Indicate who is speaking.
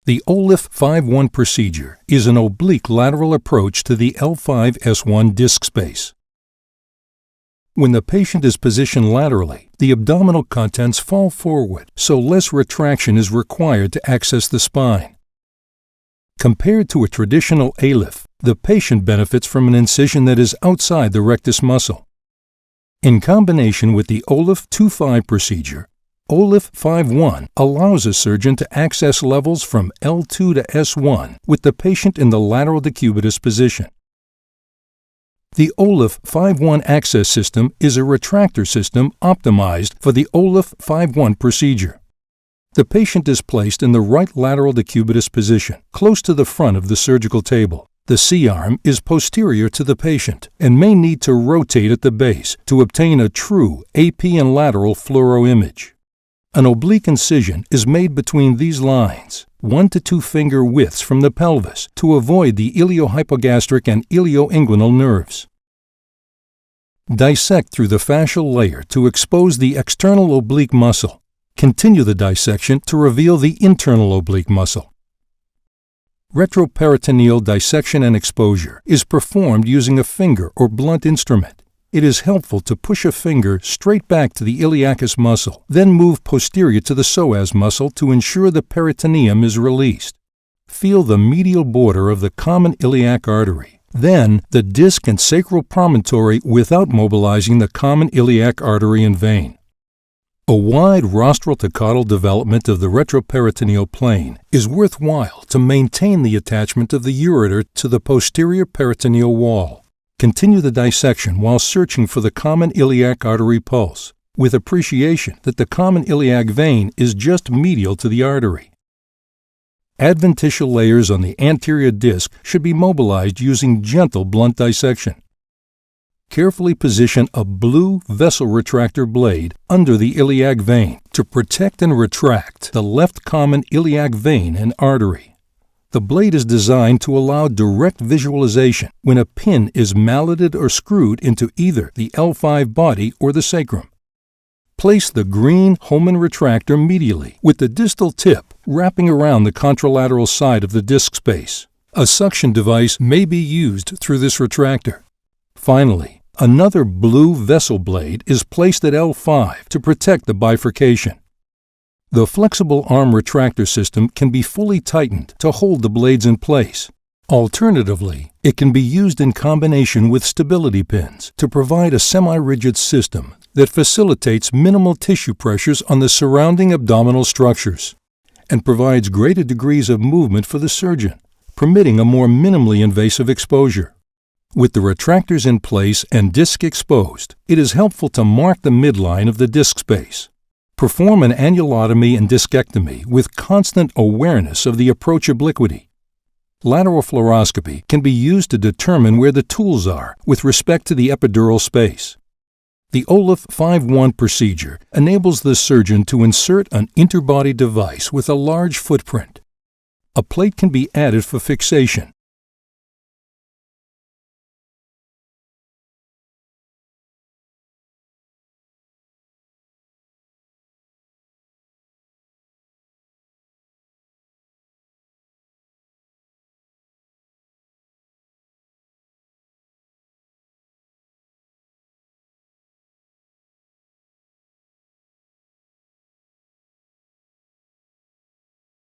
Speaker 1: The OLIF51 procedure is an oblique lateral approach to the L5-S1 disc space. When the patient is positioned laterally, the abdominal contents fall forward, so less retraction is required to access the spine. Compared to a traditional OLIF, the patient benefits from an incision that is outside the rectus muscle. In combination with the OLIF25 procedure, OLIF51 allows a surgeon to access levels from L2 to S1 with the patient in the lateral decubitus position. The OLIF51 access system is a retractor system optimized for the OLIF51 procedure. The patient is placed in the right lateral decubitus position, close to the front of the surgical table. The C-arm is posterior to the patient and may need to rotate at the base to obtain a true AP and lateral fluoro image. An oblique incision is made between these lines, 1 to 2 finger widths from the pelvis, to avoid the iliohypogastric and ilioinguinal nerves. Dissect through the fascial layer to expose the external oblique muscle. Continue the dissection to reveal the internal oblique muscle. Retroperitoneal dissection and exposure is performed using a finger or blunt instrument. It is helpful to push a finger straight back to the iliacus muscle, then move posterior to the psoas muscle to ensure the peritoneum is released. Feel the medial border of the common iliac artery, then the disc and sacral promontory without mobilizing the common iliac artery and vein. A wide rostral to caudal development of the retroperitoneal plane is worthwhile to maintain the attachment of the ureter to the posterior peritoneal wall. Continue the dissection while searching for the common iliac artery pulse, with appreciation that the common iliac vein is just medial to the artery. Adventitial layers on the anterior disc should be mobilized using gentle blunt dissection. Carefully position a blue vessel retractor blade under the iliac vein to protect and retract the left common iliac vein and artery. The blade is designed to allow direct visualization when a pin is malleted or screwed into either the L5 body or the sacrum. Place the green Holman retractor medially with the distal tip wrapping around the contralateral side of the disc space. A suction device may be used through this retractor. Finally, another blue vessel blade is placed at L5 to protect the bifurcation. The flexible arm retractor system can be fully tightened to hold the blades in place. Alternatively, it can be used in combination with stability pins to provide a semi-rigid system that facilitates minimal tissue pressures on the surrounding abdominal structures and provides greater degrees of movement for the surgeon, permitting a more minimally invasive exposure. With the retractors in place and disc exposed, it is helpful to mark the midline of the disc space. Perform an annulotomy and discectomy with constant awareness of the approach obliquity. Lateral fluoroscopy can be used to determine where the tools are with respect to the epidural space. The OLIF51 procedure enables the surgeon to insert an interbody device with a large footprint. A plate can be added for fixation,